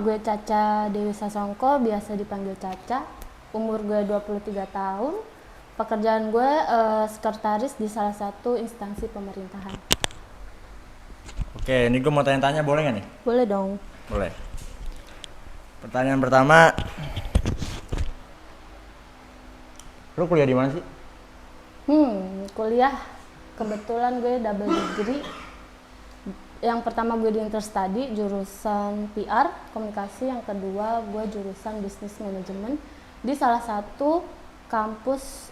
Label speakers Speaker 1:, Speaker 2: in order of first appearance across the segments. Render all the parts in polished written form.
Speaker 1: gue Caca Dewi Sasongko, biasa dipanggil Caca. Umur gue 23 tahun. Pekerjaan gue sekretaris di salah satu instansi pemerintahan.
Speaker 2: Oke, ini gue mau tanya-tanya, boleh nggak nih?
Speaker 1: Boleh dong.
Speaker 2: Boleh. Pertanyaan pertama, lu kuliah di mana sih?
Speaker 1: Kuliah kebetulan gue double degree. Yang pertama gue di Interstudy jurusan PR, komunikasi. Yang kedua gue jurusan bisnis manajemen di salah satu kampus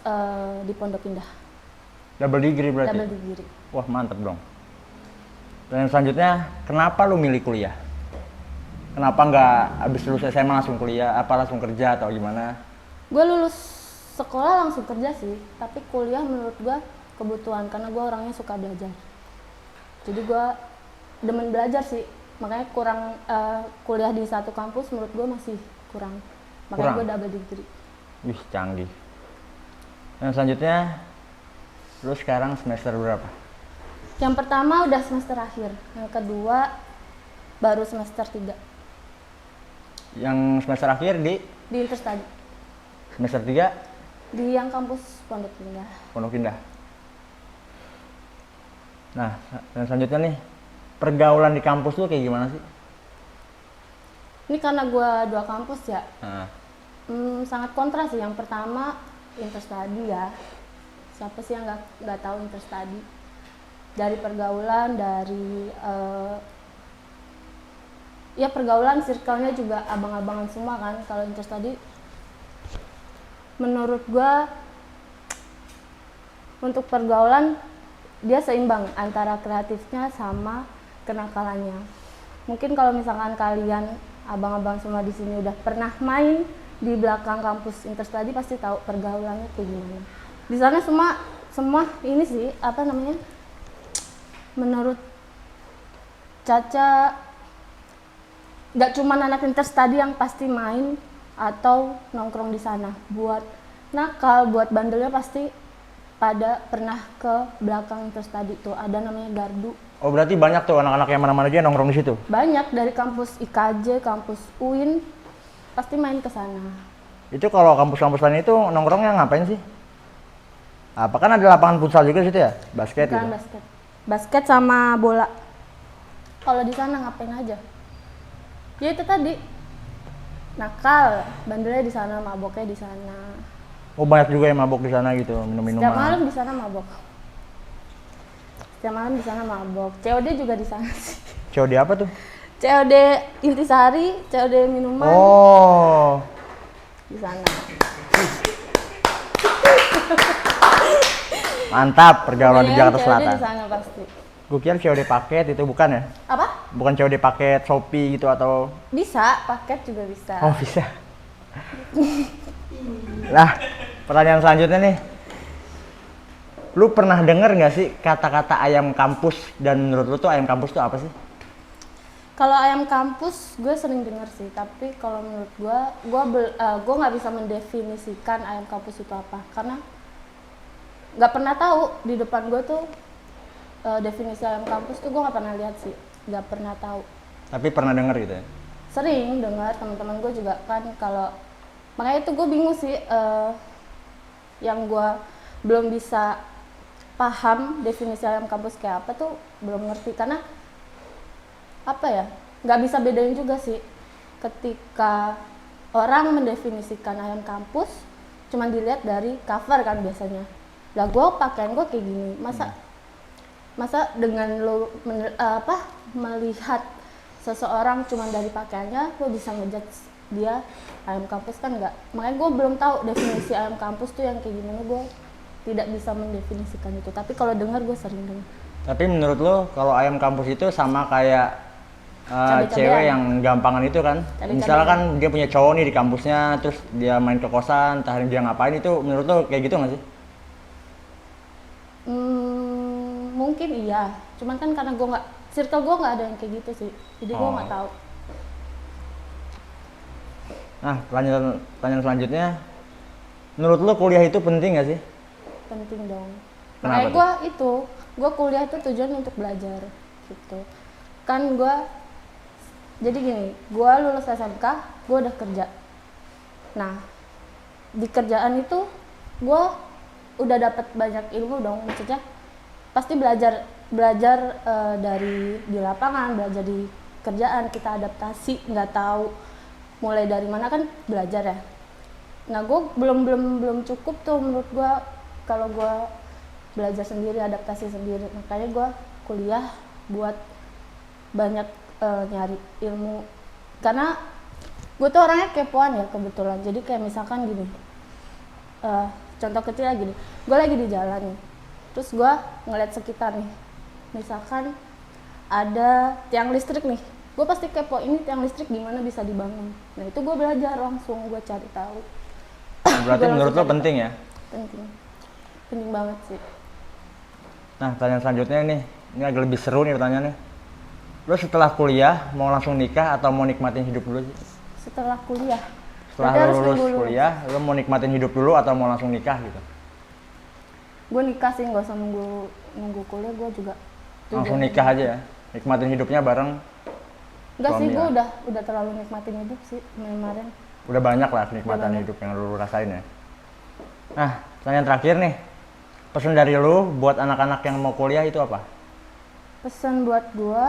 Speaker 1: di Pondok Indah.
Speaker 2: Double degree berarti?
Speaker 1: Double degree.
Speaker 2: Wah, mantep dong. Dan selanjutnya, kenapa lu milih kuliah? Kenapa nggak abis lulus SMA langsung kuliah, apa langsung kerja atau gimana?
Speaker 1: Gue lulus sekolah langsung kerja sih, tapi kuliah menurut gue kebutuhan karena gue orangnya suka belajar. Jadi gue demen belajar sih, makanya kurang kuliah di satu kampus menurut gue masih kurang. Makanya gue double degree.
Speaker 2: Wih, canggih. Yang selanjutnya, lu sekarang semester berapa?
Speaker 1: Yang pertama udah semester akhir, yang kedua baru semester 3.
Speaker 2: Yang semester akhir di
Speaker 1: Interstudy.
Speaker 2: semester 3?
Speaker 1: Di yang kampus Pondok Indah.
Speaker 2: Pondok Indah. Nah, yang selanjutnya nih, pergaulan di kampus tuh kayak gimana sih?
Speaker 1: Ini karena gue 2 kampus ya,
Speaker 2: Nah,
Speaker 1: sangat kontra sih. Yang pertama Interstudy ya, siapa sih yang nggak tahu Interstudy? Dari pergaulan, dari ya pergaulan, circle-nya juga abang-abangan semua kan. Kalau Interstudy menurut gue untuk pergaulan dia seimbang antara kreatifnya sama kenakalannya. Mungkin kalau misalkan kalian abang-abang semua di sini udah pernah main di belakang kampus Interstudy pasti tahu pergaulannya kayak gimana. Di sana semua ini sih apa namanya? Menurut Caca nggak cuma anak Interstudy yang pasti main atau nongkrong di sana. Buat nakal, buat bandelnya pasti pada pernah ke belakang Interstudy tuh, ada namanya gardu.
Speaker 2: oh berarti banyak tuh anak-anak yang mana-mana aja nongkrong di situ?
Speaker 1: Banyak dari kampus IKJ, kampus UIN pasti main ke sana.
Speaker 2: Itu kalau kampus-kampus lain itu nongkrongnya ngapain sih? Apa kan ada lapangan futsal juga di situ ya? Basket
Speaker 1: Bukan
Speaker 2: gitu?
Speaker 1: basket. Basket sama bola. Kalau di sana ngapain aja? Ya itu tadi. Nakal, bandelnya di sana, maboknya di sana.
Speaker 2: Oh banyak juga yang mabok di sana gitu, minum-minuman.
Speaker 1: Setiap malam di sana mabok. Setiap malam di sana mabok. COD juga di sana sih.
Speaker 2: COD apa tuh?
Speaker 1: COD intisari, COD minuman
Speaker 2: Oh,
Speaker 1: di sana.
Speaker 2: mantap pergaulan di Jakarta
Speaker 1: COD
Speaker 2: Selatan.
Speaker 1: di sana pasti.
Speaker 2: Gue kira COD paket itu bukan ya?
Speaker 1: Apa?
Speaker 2: Bukan COD paket Shopee gitu atau?
Speaker 1: Bisa, paket juga bisa.
Speaker 2: Oh bisa. Nah, pertanyaan selanjutnya nih. Lu pernah denger nggak sih kata-kata ayam kampus, dan menurut lu tuh ayam kampus tuh apa sih?
Speaker 1: Kalau ayam kampus gue sering denger sih, tapi kalau menurut gue nggak bisa mendefinisikan ayam kampus itu apa, karena nggak pernah tahu. Di depan gue tuh definisi ayam kampus tuh gue nggak pernah lihat sih, nggak pernah tahu.
Speaker 2: Tapi pernah denger gitu ya?
Speaker 1: Sering dengar teman-teman gue juga kan, kalau makanya itu gue bingung sih, yang gue belum bisa paham definisi ayam kampus kayak apa tuh belum ngerti, karena apa ya, nggak bisa bedain juga sih ketika orang mendefinisikan ayam kampus cuman dilihat dari cover kan biasanya. Lah gue pakaian gue kayak gini, masa dengan lo melihat seseorang cuman dari pakaiannya lo bisa ngejudge dia ayam kampus, kan enggak. Makanya gue belum tahu definisi ayam kampus tuh yang kayak gimana, gue tidak bisa mendefinisikan itu. Tapi kalau dengar gue sering dengar.
Speaker 2: Tapi menurut lo kalau ayam kampus itu sama kayak cewek yang gampangan itu kan? Misalnya kan dia punya cowok nih di kampusnya, terus dia main ke kosan, entah dia ngapain, itu menurut lo kayak gitu nggak sih?
Speaker 1: Mungkin iya, cuman kan karena gue nggak, circle gue nggak ada yang kayak gitu sih, jadi gue nggak tahu.
Speaker 2: Nah, pertanyaan selanjutnya, menurut lo kuliah itu penting nggak sih?
Speaker 1: Penting dong.
Speaker 2: Kenapa
Speaker 1: Makanya gue kuliah itu tujuan untuk belajar gitu. Kan gue Jadi gini, gue lulus SMK, gue udah kerja. Nah, di kerjaan itu gue udah dapat banyak ilmu dong, maksudnya pasti belajar dari di lapangan, belajar di kerjaan, kita adaptasi, nggak tahu mulai dari mana kan belajar ya. Nah, gue belum cukup tuh menurut gue kalau gue belajar sendiri, adaptasi sendiri. Makanya gue kuliah buat banyak nyari ilmu, karena gue tuh orangnya kepoan ya kebetulan. Jadi kayak misalkan gini, contoh kecil gini, gue lagi di jalan nih, terus gue ngeliat sekitar nih, misalkan ada tiang listrik nih, gue pasti kepo ini tiang listrik gimana bisa dibangun. Nah itu gue belajar langsung, gue cari tahu.
Speaker 2: Berarti menurut lo penting ya?
Speaker 1: Penting banget sih.
Speaker 2: Nah, pertanyaan selanjutnya nih, ini agak lebih seru nih pertanyaannya. Lo setelah kuliah mau langsung nikah atau mau nikmatin hidup dulu sih?
Speaker 1: Setelah kuliah.
Speaker 2: Setelah lo lulus kuliah, lo mau nikmatin hidup dulu atau mau langsung nikah gitu?
Speaker 1: Gue nikah sih, nggak usah nunggu kuliah. Gue juga
Speaker 2: langsung nikah aja ya, nikmatin hidupnya bareng.
Speaker 1: Enggak sih, gue udah terlalu nikmatin hidup sih kemarin.
Speaker 2: Udah banyak lah kenikmatan hidup yang lo rasain ya. Nah, pertanyaan terakhir nih, pesan dari lo buat anak-anak yang mau kuliah itu apa?
Speaker 1: Pesan buat gue,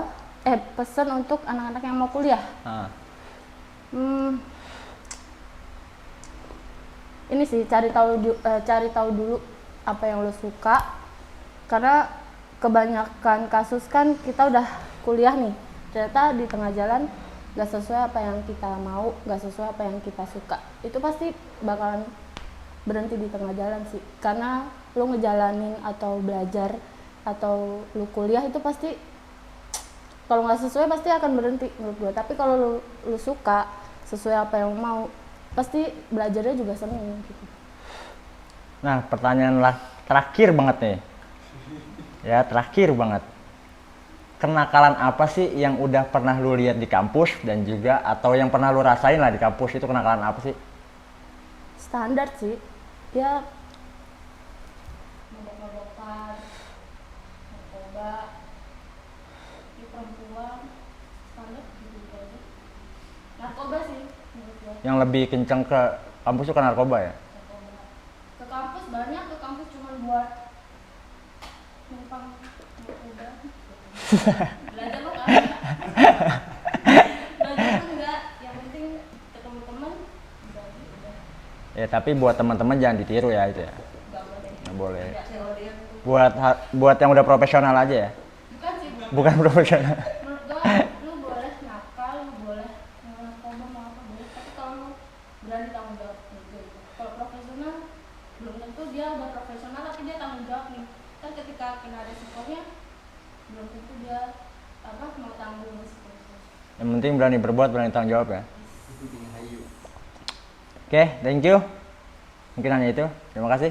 Speaker 1: pesan untuk anak-anak yang mau kuliah. Ini sih cari tahu dulu apa yang lo suka, karena kebanyakan kasus kan kita udah kuliah nih, ternyata di tengah jalan gak sesuai apa yang kita mau, gak sesuai apa yang kita suka, itu pasti bakalan berhenti di tengah jalan sih. Karena lo ngejalanin atau belajar atau lo kuliah itu pasti kalau nggak sesuai pasti akan berhenti menurut gue. Tapi kalau lo suka, sesuai apa yang mau, pasti belajarnya juga seneng gitu.
Speaker 2: Nah, pertanyaan terakhir banget nih. Ya, terakhir banget. Kenakalan apa sih yang udah pernah lu lihat di kampus dan juga atau yang pernah lu rasain lah di kampus, itu kenakalan apa sih?
Speaker 1: Standar sih. Ya mabok-mabokan, narkoba, di perempuan, standar gitu aja. Narkoba sih menurut gue.
Speaker 2: Yang lebih kenceng ke kampus itu kan narkoba ya?
Speaker 1: Ke kampus banyak, ke kampus cuma buat numpang narkoba. Belajar lo kan? Belajar enggak, yang penting ketemu teman, udah.
Speaker 2: Ya, tapi buat teman-teman jangan ditiru ya itu ya. Nggak boleh. Buat yang udah profesional aja ya.
Speaker 1: Bukan sih.
Speaker 2: Bukan profesional.
Speaker 1: Menurut gue, lu boleh nakal, lu boleh narkoba mau apa boleh, tapi kalau lu berani tanggung jawab gitu. Kalau profesional, belum tentu dia udah profesional tapi dia tanggung jawab nih. Kan ketika kena resikonya, belum tentu dia mau tanggung resiko.
Speaker 2: Yang penting berani berbuat, berani tanggung jawab ya. Oke, thank you. Mungkin hanya itu. Terima kasih.